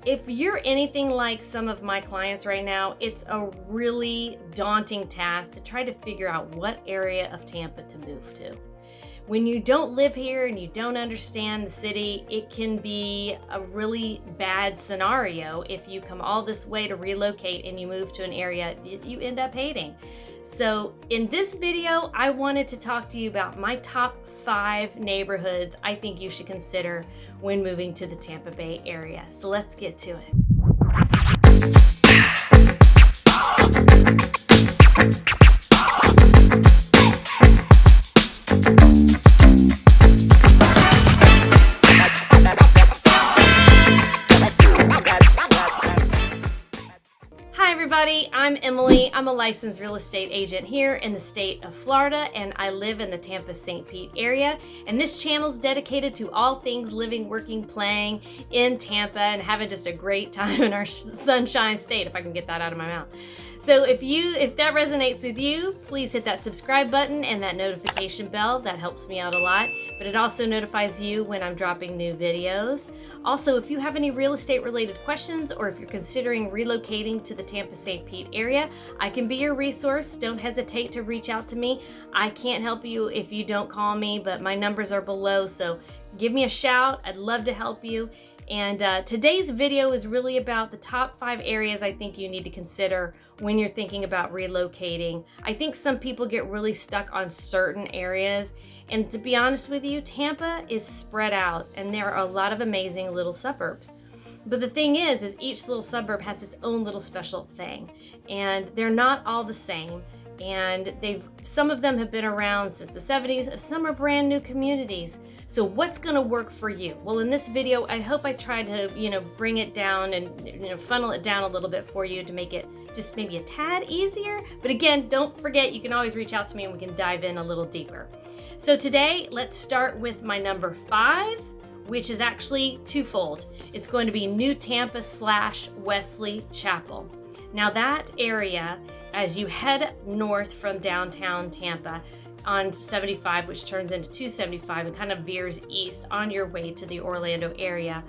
If you're anything like some of my clients right now, it's a really daunting task to try to figure out what area of Tampa to move to. When you don't live here and you don't understand the city, it can be a really bad scenario if you come all this way to relocate and you move to an area you end up hating. So in this video, I wanted to talk to you about my top 5 neighborhoods I think you should consider when moving to the Tampa Bay area. So let's get to it. Hi everybody, I'm Emily. I'm a licensed real estate agent here in the state of Florida, and I live in the Tampa-St. Pete area. And this channel is dedicated to all things living, working, playing in Tampa and having just a great time in our sunshine state, if I can get that out of my mouth. So if that resonates with you, please hit that subscribe button and that notification bell. That helps me out a lot, but it also notifies you when I'm dropping new videos. Also, if you have any real estate related questions, or if you're considering relocating to the Tampa-St. Pete area, I can be your resource. Don't hesitate to reach out to me. I can't help you if you don't call me, but my numbers are below, so give me a shout. I'd love to help you. And today's video is really about the top 5 areas I think you need to consider when you're thinking about relocating. I think some people get really stuck on certain areas, and to be honest with you, Tampa is spread out and there are a lot of amazing little suburbs. But the thing is each little suburb has its own little special thing, and they're not all the same. And some of them have been around since the 70s, some are brand new communities. So what's gonna work for you? Well, in this video, I hope I tried to, bring it down and, funnel it down a little bit for you to make it just maybe a tad easier. But again, don't forget, you can always reach out to me and we can dive in a little deeper. So today, let's start with my number 5, which is actually twofold. It's going to be New Tampa / Wesley Chapel. Now that area, as you head north from downtown Tampa on 75, which turns into 275 and kind of veers east on your way to the Orlando area,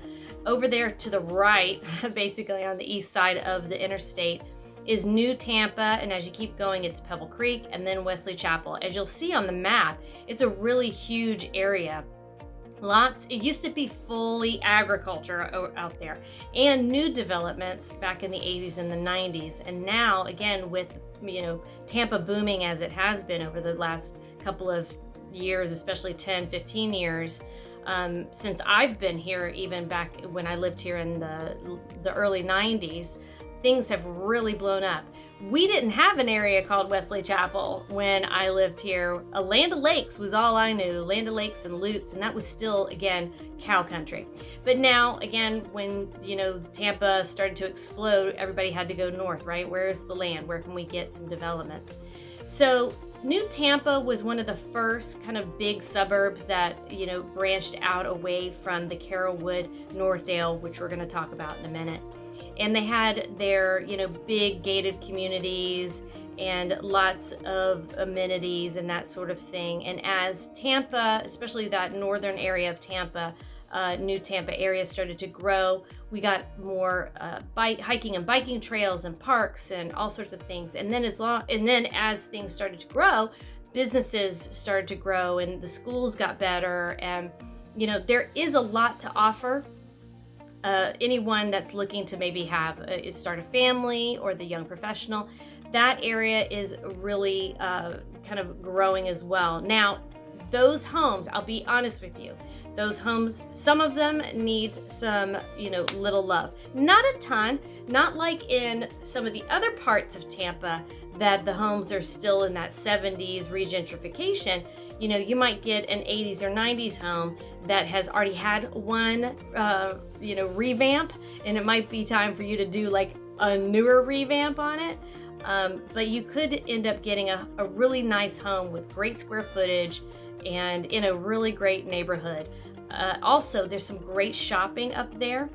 over there to the right, basically on the east side of the interstate, is New Tampa, and as you keep going, it's Pebble Creek and then Wesley Chapel. As you'll see on the map, it's a really huge area. It used to be fully agriculture out there, and new developments back in the 80s and the 90s. And now, again, with Tampa booming as it has been over the last couple of years, especially 10, 15 years, since I've been here, even back when I lived here in the early 90s, things have really blown up. We didn't have an area called Wesley Chapel when I lived here. Land O'Lakes was all I knew, Land O'Lakes and Lutz, and that was still, again, cow country. But now, again, when, Tampa started to explode, everybody had to go north, right? Where's the land? Where can we get some developments? So New Tampa was one of the first kind of big suburbs that, branched out away from the Carrollwood, Northdale, which we're gonna talk about in a minute. And they had their, big gated communities and lots of amenities and that sort of thing. And as Tampa, especially that northern area of Tampa, New Tampa area started to grow, we got more hiking and biking trails and parks and all sorts of things. And then as things started to grow, businesses started to grow and the schools got better. And there is a lot to offer. Anyone that's looking to maybe start a family, or the young professional, that area is really kind of growing as well. Now, those homes, I'll be honest with you, those homes, some of them need some, little love. Not a ton, not like in some of the other parts of Tampa that the homes are still in that 70s regentrification. You might get an 80s or 90s home that has already had one, revamp, and it might be time for you to do like a newer revamp on it. But you could end up getting a really nice home with great square footage and in a really great neighborhood. Also, there's some great shopping up there.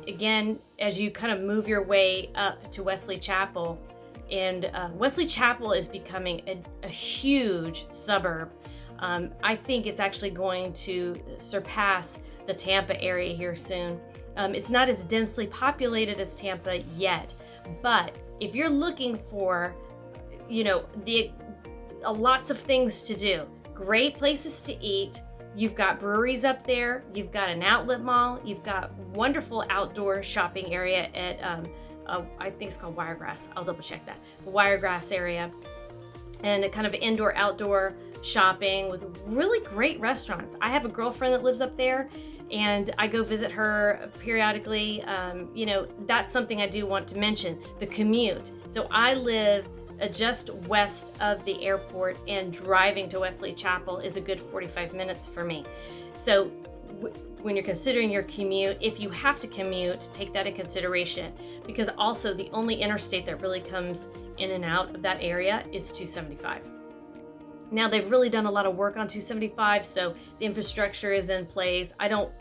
Again, as you kind of move your way up to Wesley Chapel, and Wesley Chapel is becoming a huge suburb. I think it's actually going to surpass the Tampa area here soon. It's not as densely populated as Tampa yet, but if you're looking for, lots of things to do, great places to eat, you've got breweries up there, you've got an outlet mall, you've got wonderful outdoor shopping area at, I think it's called Wiregrass. I'll double check that. The Wiregrass area, and a kind of indoor outdoor shopping with really great restaurants. I have a girlfriend that lives up there, and I go visit her periodically. That's something I do want to mention, the commute. So I live just west of the airport, and driving to Wesley Chapel is a good 45 minutes for me. So when you're considering your commute, if you have to commute, take that in consideration, because also the only interstate that really comes in and out of that area is 275. Now they've really done a lot of work on 275, so the infrastructure is in place. I don't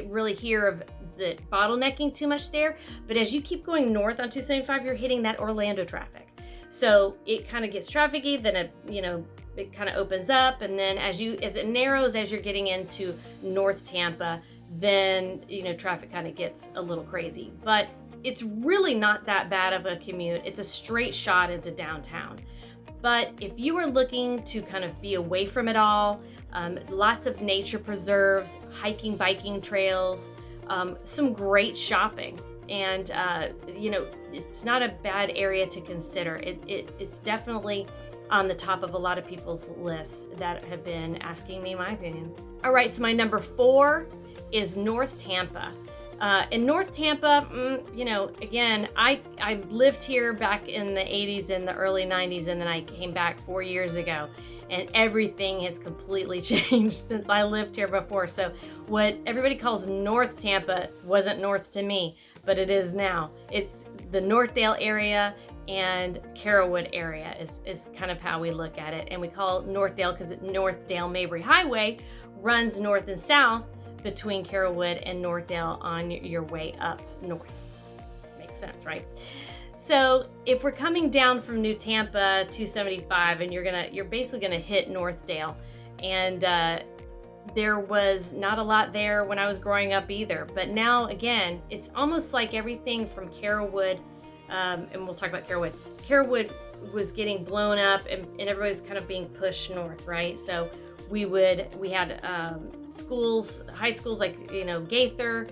really hear of the bottlenecking too much there, but as you keep going north on 275, you're hitting that Orlando traffic. So it kind of gets trafficy, then it kind of opens up, and then as it narrows as you're getting into North Tampa, then traffic kind of gets a little crazy. But it's really not that bad of a commute. It's a straight shot into downtown. But if you are looking to kind of be away from it all, lots of nature preserves, hiking, biking trails, some great shopping, and it's not a bad area to consider. It's definitely on the top of a lot of people's lists that have been asking me my opinion. All right, so my number 4 is North Tampa. In North Tampa, again, I lived here back in the 80s and the early 90s, and then I came back 4 years ago, and everything has completely changed since I lived here before. So what everybody calls North Tampa wasn't north to me, but it is now. It's the Northdale area and Carrollwood area is kind of how we look at it. And we call it Northdale because Northdale Mabry Highway runs north and south between Carrollwood and Northdale on your way up north. Makes sense, right? So if we're coming down from New Tampa 275, and you're basically gonna hit Northdale, and there was not a lot there when I was growing up either. But now again, it's almost like everything from Carrollwood, and we'll talk about Carrollwood. Carrollwood was getting blown up, and everybody's kind of being pushed north, right? So we had schools, high schools like Gaither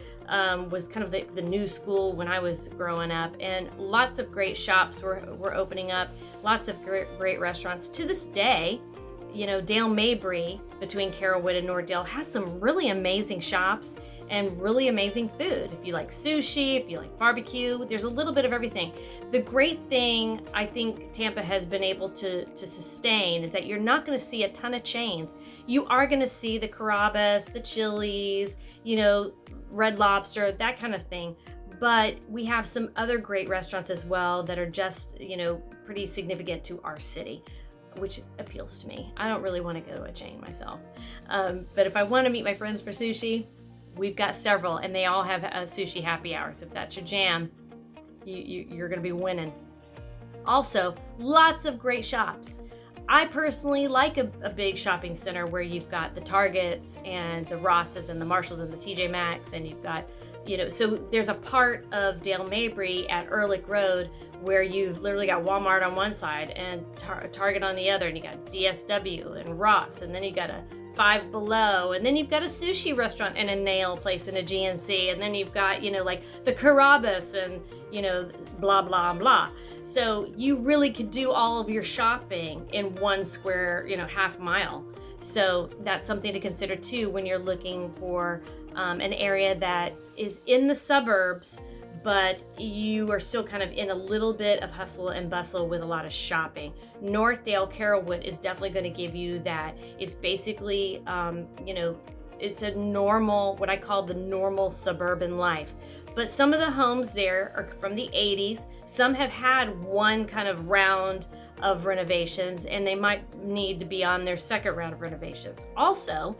was kind of the new school when I was growing up, and lots of great shops were opening up, lots of great restaurants. To this day, Dale Mabry between Carrollwood and Northdale has some really amazing shops and really amazing food. If you like sushi, if you like barbecue, there's a little bit of everything. The great thing I think Tampa has been able to sustain is that you're not going to see a ton of chains. You are going to see the Carrabba's, the Chili's, Red Lobster, that kind of thing. But we have some other great restaurants as well that are just, pretty significant to our city, which appeals to me. I don't really want to go to a chain myself. But if I want to meet my friends for sushi, we've got several, and they all have sushi happy hours. If that's your jam, you're going to be winning. Also, lots of great shops. I personally like a big shopping center where you've got the Targets and the Rosses and the Marshalls and the TJ Maxx, and you've got, so there's a part of Dale Mabry at Ehrlich Road where you've literally got Walmart on one side and Target on the other, and you got DSW and Ross, and then you got a Five Below, and then you've got a sushi restaurant and a nail place and a GNC, and then you've got like the Carrabba's and blah blah blah. So you really could do all of your shopping in one square half mile. So that's something to consider too when you're looking for an area that is in the suburbs, but you are still kind of in a little bit of hustle and bustle with a lot of shopping. Northdale, Carrollwood is definitely going to give you that. It's basically, it's a normal, what I call the normal suburban life. But some of the homes there are from the 80s. Some have had one kind of round of renovations, and they might need to be on their second round of renovations. Also,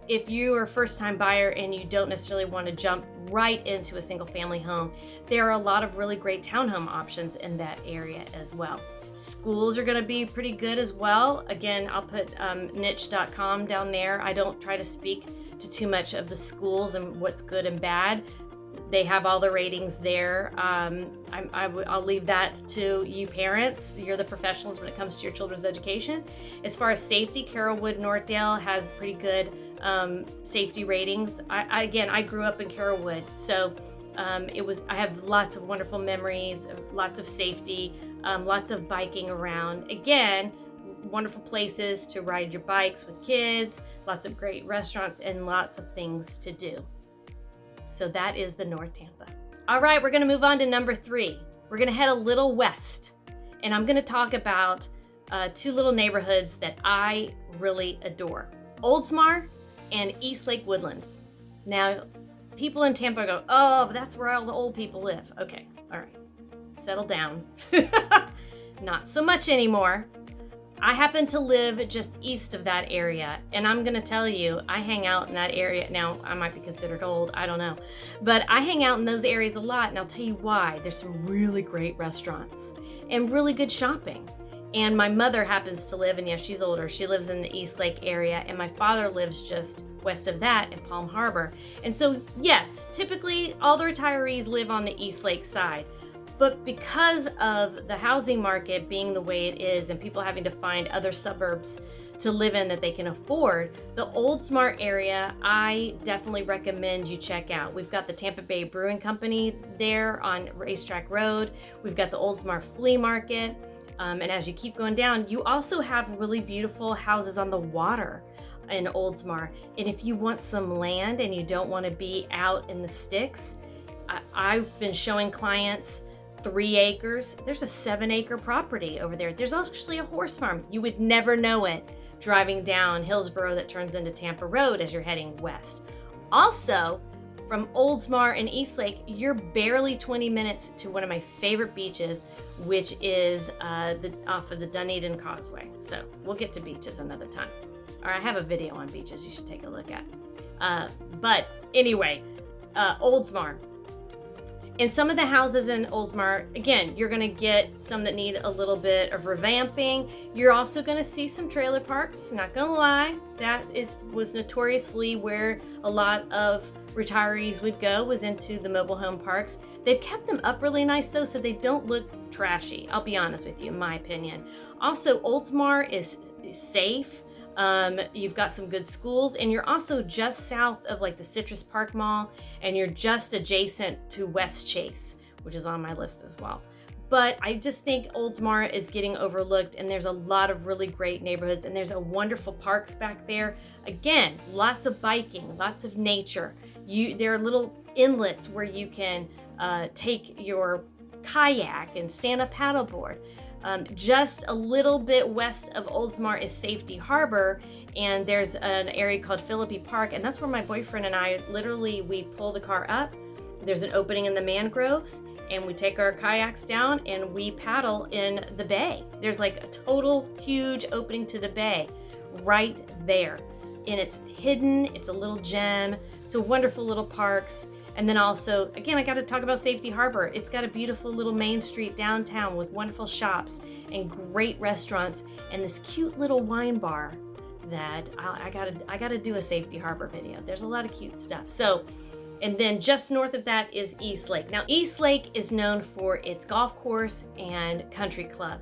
if you are a first-time buyer and you don't necessarily want to jump right into a single-family home, there are a lot of really great townhome options in that area as well. Schools are going to be pretty good as well. Again, I'll put niche.com down there. I don't try to speak to too much of the schools and what's good and bad. They have all the ratings there. I'll leave that to you parents. You're the professionals when it comes to your children's education. As far as safety, Carrollwood Northdale has pretty good safety ratings. I grew up in Carrollwood, so I have lots of wonderful memories, lots of safety, lots of biking around. Again, wonderful places to ride your bikes with kids, lots of great restaurants, and lots of things to do. So that is the North Tampa. All right, we're gonna move on to number 3. We're gonna head a little west, and I'm gonna talk about 2 little neighborhoods that I really adore. Oldsmar and Eastlake Woodlands. Now, people in Tampa go, oh, but that's where all the old people live. Okay, all right, settle down. Not so much anymore. I happen to live just east of that area, and I'm gonna tell you, I hang out in that area. Now, I might be considered old, I don't know, but I hang out in those areas a lot, and I'll tell you why. There's some really great restaurants and really good shopping. And my mother happens to live, and yes, she's older, she lives in the Eastlake area, and my father lives just west of that in Palm Harbor. And so, yes, typically all the retirees live on the Eastlake side. But because of the housing market being the way it is and people having to find other suburbs to live in that they can afford, the Oldsmar area, I definitely recommend you check out. We've got the Tampa Bay Brewing Company there on Racetrack Road. We've got the Oldsmar Flea Market. And as you keep going down, you also have really beautiful houses on the water in Oldsmar. And if you want some land and you don't want to be out in the sticks, I've been showing clients 3 acres. There's a 7-acre property over there. There's actually a horse farm. You would never know it driving down Hillsborough that turns into Tampa Road as you're heading west. Also, from Oldsmar and Eastlake, you're barely 20 minutes to one of my favorite beaches, which is off of the Dunedin Causeway. So we'll get to beaches another time. Or I have a video on beaches you should take a look at. But anyway, Oldsmar. In some of the houses in Oldsmar, again, you're gonna get some that need a little bit of revamping. You're also gonna see some trailer parks, not gonna lie. That was notoriously where a lot of retirees would go, was into the mobile home parks. They've kept them up really nice though, so they don't look trashy. I'll be honest with you, in my opinion. Also, Oldsmar is safe. You've got some good schools, and you're also just south of like the Citrus Park Mall, and you're just adjacent to Westchase, which is on my list as well. But I just think Oldsmar is getting overlooked, and there's a lot of really great neighborhoods, and there's a wonderful parks back there. Again, lots of biking, lots of nature. There are little inlets where you can take your kayak and stand-up paddleboard. Just a little bit west of Oldsmar is Safety Harbor, and there's an area called Philippi Park, and that's where my boyfriend and I we pull the car up. There's an opening in the mangroves, and we take our kayaks down and we paddle in the bay. There's like a total huge opening to the bay right there, and it's hidden. It's a little gem. So wonderful little parks. And then also, again, I got to talk about Safety Harbor. It's got a beautiful little main street downtown with wonderful shops and great restaurants and this cute little wine bar that I gotta do a Safety Harbor video. There's a lot of cute stuff. So, and then just north of that is Eastlake. Now, Eastlake is known for its golf course and country club.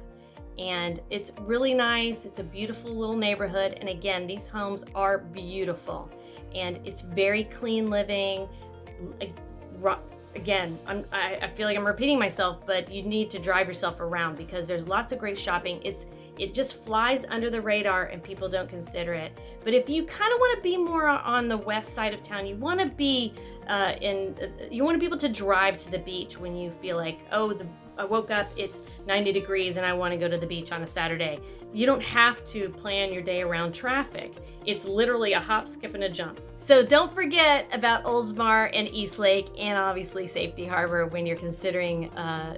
And it's really nice. It's a beautiful little neighborhood. And again, these homes are beautiful. And it's very clean living. Again, I feel like I'm repeating myself, but you need to drive yourself around because there's lots of great shopping. It just flies under the radar and people don't consider it. But if you kind of want to be more on the west side of town, you want to be able to drive to the beach when you feel like, I woke up, it's 90 degrees and I want to go to the beach on a Saturday. You don't have to plan your day around traffic. It's literally a hop, skip, and a jump. So don't forget about Oldsmar and Eastlake, and obviously Safety Harbor when you're considering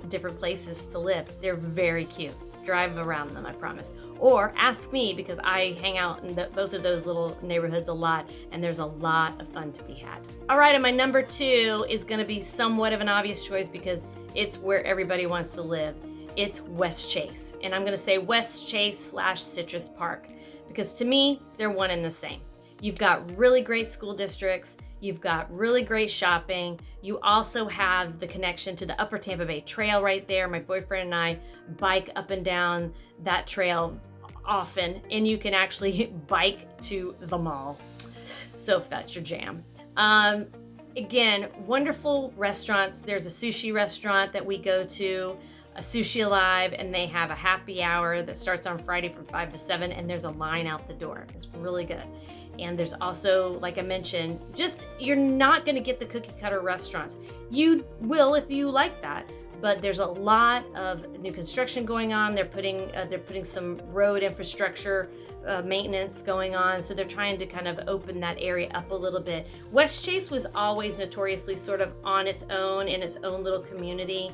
different places to live. They're very cute. Drive around them, I promise. Or ask me, because I hang out in both of those little neighborhoods a lot, and there's a lot of fun to be had. All right, and my number 2 is gonna be somewhat of an obvious choice because it's where everybody wants to live. It's Westchase, and I'm gonna say Westchase / Citrus Park, because to me, they're one and the same. You've got really great school districts. You've got really great shopping. You also have the connection to the Upper Tampa Bay Trail right there. My boyfriend and I bike up and down that trail often, and you can actually bike to the mall. So if that's your jam. Again, wonderful restaurants. There's a sushi restaurant that we go to, a Sushi Alive, and they have a happy hour that starts on Friday from 5 to 7, and there's a line out the door. It's really good. And there's also, like I mentioned, you're not going to get the cookie cutter restaurants. You will if you like that, but there's a lot of new construction going on. They're putting some road infrastructure maintenance going on, so they're trying to kind of open that area up a little bit. Westchase was always notoriously sort of on its own in its own little community.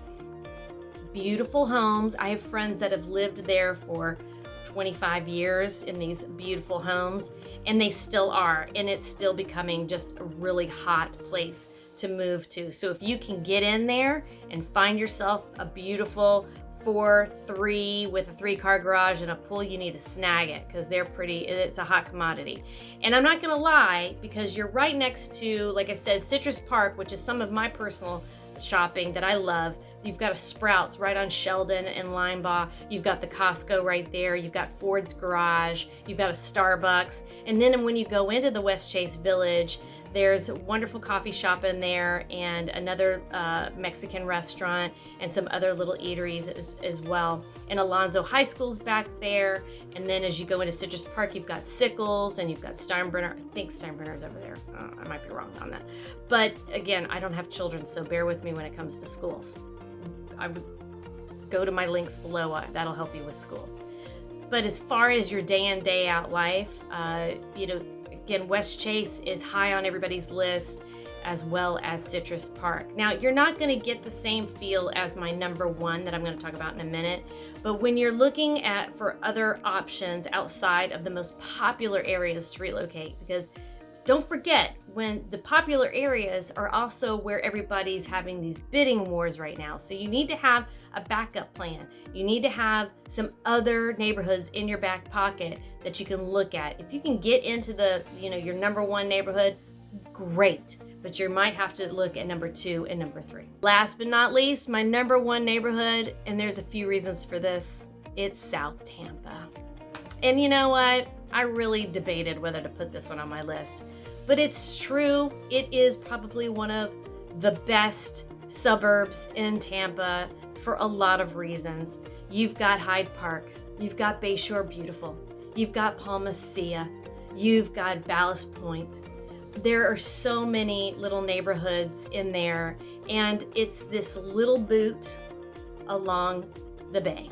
Beautiful homes. I have friends that have lived there for 25 years in these beautiful homes, and they still are, and it's still becoming just a really hot place to move to. So if you can get in there and find yourself a beautiful 4-3 with a 3-car garage and a pool, you need to snag it because it's a hot commodity. And I'm not gonna lie, because you're right next to, like I said, Citrus Park, which is some of my personal shopping that I love. You've got a Sprouts right on Sheldon and Linebaugh. You've got the Costco right there. You've got Ford's Garage. You've got a Starbucks. And then when you go into the Westchase Village, there's a wonderful coffee shop in there and another Mexican restaurant and some other little eateries as well. And Alonzo High School's back there. And then as you go into Citrus Park, you've got Sickles and you've got Steinbrenner. I think Steinbrenner's over there. I might be wrong on that. But again, I don't have children, so bear with me when it comes to schools. I would go to my links below. That'll help you with schools. But as far as your day in, day out life, again, Westchase is high on everybody's list, as well as Citrus Park. Now, you're not going to get the same feel as my number one that I'm going to talk about in a minute, but when you're looking for other options outside of the most popular areas to relocate, because don't forget, when the popular areas are also where everybody's having these bidding wars right now. So you need to have a backup plan. You need to have some other neighborhoods in your back pocket that you can look at. If you can get into your number one neighborhood, great. But you might have to look at number 2 and number 3. Last but not least, my number one neighborhood, and there's a few reasons for this, it's South Tampa. And you know what? I really debated whether to put this one on my list, but it's true. It is probably one of the best suburbs in Tampa for a lot of reasons. You've got Hyde Park, you've got Bayshore Beautiful, you've got Palma Seca, you've got Ballast Point. There are so many little neighborhoods in there, and it's this little boot along the bay.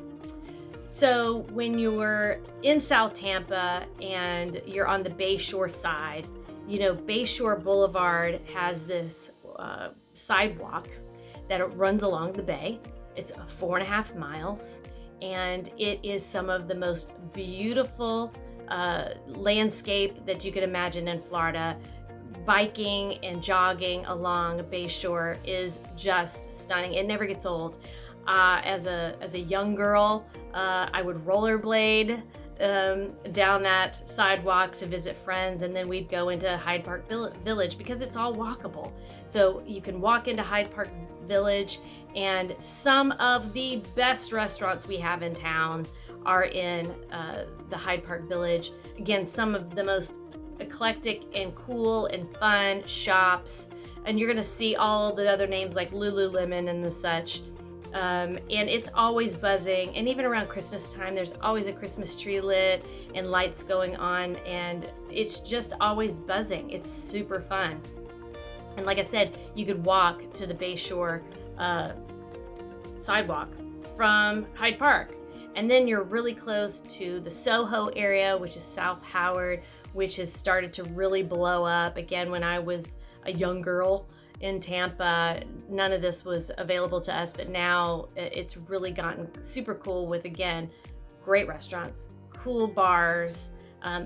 So when you're in South Tampa and you're on the Bayshore side, Bayshore Boulevard has this sidewalk that runs along the bay. It's 4.5 miles, and it is some of the most beautiful landscape that you could imagine in Florida. Biking and jogging along Bayshore is just stunning. It never gets old. As a young girl, I would rollerblade down that sidewalk to visit friends, and then we'd go into Hyde Park Village because it's all walkable. So you can walk into Hyde Park Village, and some of the best restaurants we have in town are in the Hyde Park Village. Again, some of the most eclectic and cool and fun shops, and you're gonna see all the other names like Lululemon and the such. And it's always buzzing, and even around Christmas time there's always a Christmas tree lit and lights going on, and it's just always buzzing. It's super fun. And like I said, you could walk to the Bayshore sidewalk from Hyde Park, and then you're really close to the Soho area, which is South Howard, which has started to really blow up. Again, when I was a young girl in Tampa, none of this was available to us, but now it's really gotten super cool with, again, great restaurants, cool bars.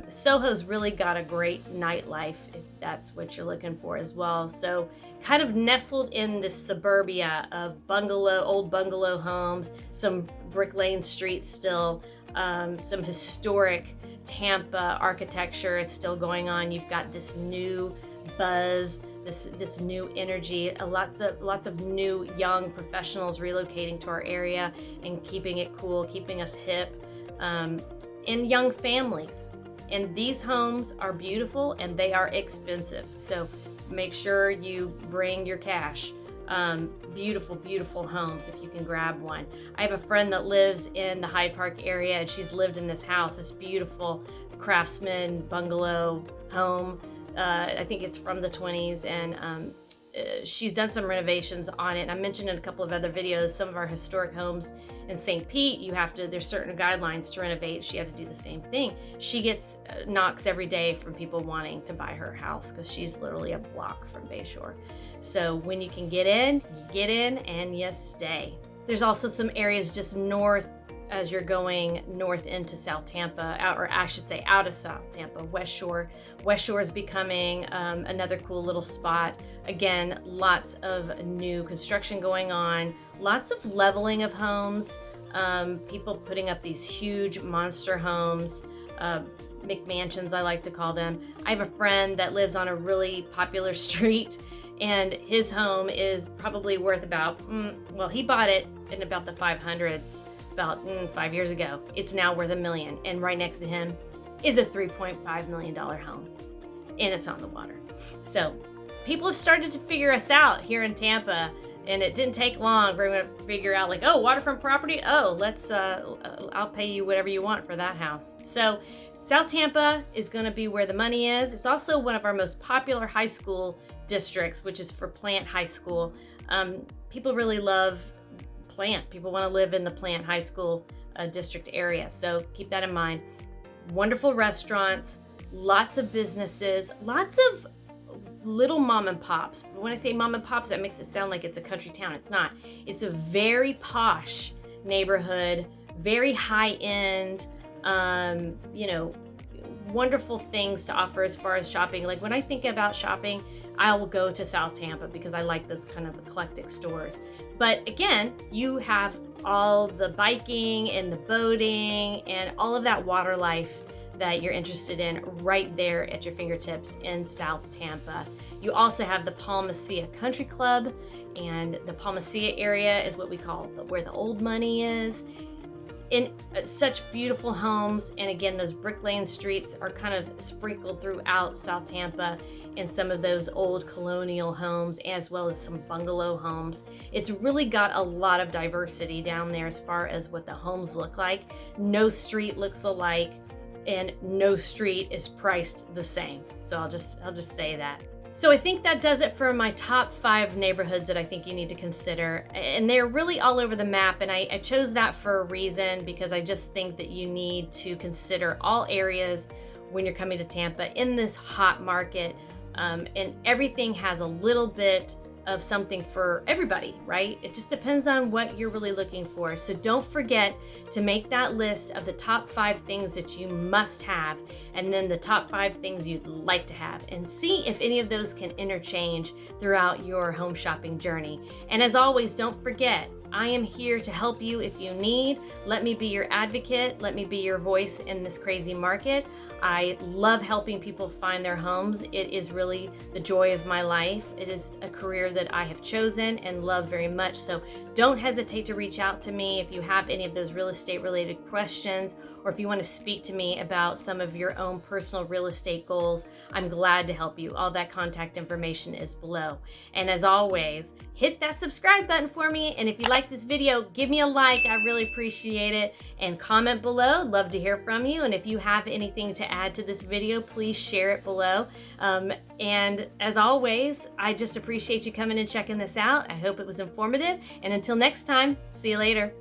Soho's really got a great nightlife, if that's what you're looking for as well. So kind of nestled in the suburbia of old bungalow homes, some Brick Lane streets still, some historic Tampa architecture is still going on. You've got this new buzz, this new energy, lots of new young professionals relocating to our area and keeping it cool, keeping us hip, and young families. And these homes are beautiful and they are expensive. So make sure you bring your cash. Beautiful, beautiful homes if you can grab one. I have a friend that lives in the Hyde Park area and she's lived in this house, this beautiful craftsman bungalow home. I think it's from the 20s, and she's done some renovations on it. And I mentioned in a couple of other videos, some of our historic homes in St. Pete, there's certain guidelines to renovate. She had to do the same thing. She gets knocks every day from people wanting to buy her house because she's literally a block from Bayshore. So when you can get in, you get in and you stay. There's also some areas just north as you're going north into South Tampa, out of South Tampa, West Shore. West Shore is becoming another cool little spot. Again, lots of new construction going on, lots of leveling of homes, people putting up these huge monster homes, McMansions I like to call them. I have a friend that lives on a really popular street, and his home is probably worth about, he bought it in about the 500s. About 5 years ago. It's now worth $1 million, and right next to him is a $3.5 million home, and it's on the water. So people have started to figure us out here in Tampa, and it didn't take long for everyone to figure out, like, oh, waterfront property, oh, let's I'll pay you whatever you want for that house. So South Tampa is going to be where the money is. It's also one of our most popular high school districts, which is for Plant High School. People really love Plant. People want to live in the Plant High School district area. So keep that in mind. Wonderful restaurants, lots of businesses, lots of little mom and pops. But when I say mom and pops, that makes it sound like it's a country town. It's not. It's a very posh neighborhood, very high end, wonderful things to offer as far as shopping. Like when I think about shopping, I will go to South Tampa because I like those kind of eclectic stores. But again, you have all the biking and the boating and all of that water life that you're interested in right there at your fingertips in South Tampa. You also have the Palmacia Country Club, and the Palmacia area is what we call where the old money is. In such beautiful homes, and again, those brick lane streets are kind of sprinkled throughout South Tampa in some of those old colonial homes, as well as some bungalow homes. It's really got a lot of diversity down there as far as what the homes look like. No street looks alike, and no street is priced the same. So I'll just say that. So I think that does it for my top 5 neighborhoods that I think you need to consider. And they're really all over the map, and I chose that for a reason, because I just think that you need to consider all areas when you're coming to Tampa in this hot market. And everything has a little bit of something for everybody, right? It just depends on what you're really looking for. So don't forget to make that list of the top 5 things that you must have, and then the top 5 things you'd like to have, and see if any of those can interchange throughout your home shopping journey. And as always, don't forget, I am here to help you if you need. Let me be your advocate. Let me be your voice in this crazy market. I love helping people find their homes. It is really the joy of my life. It is a career that I have chosen and love very much. So don't hesitate to reach out to me if you have any of those real estate related questions, or if you want to speak to me about some of your own personal real estate goals. I'm glad to help you. All that contact information is below. And as always, hit that subscribe button for me. And if you like this video, give me a like. I really appreciate it. And comment below. Love to hear from you. And if you have anything to add to this video, please share it below. And as always, I just appreciate you coming and checking this out. I hope it was informative. And until next time, see you later.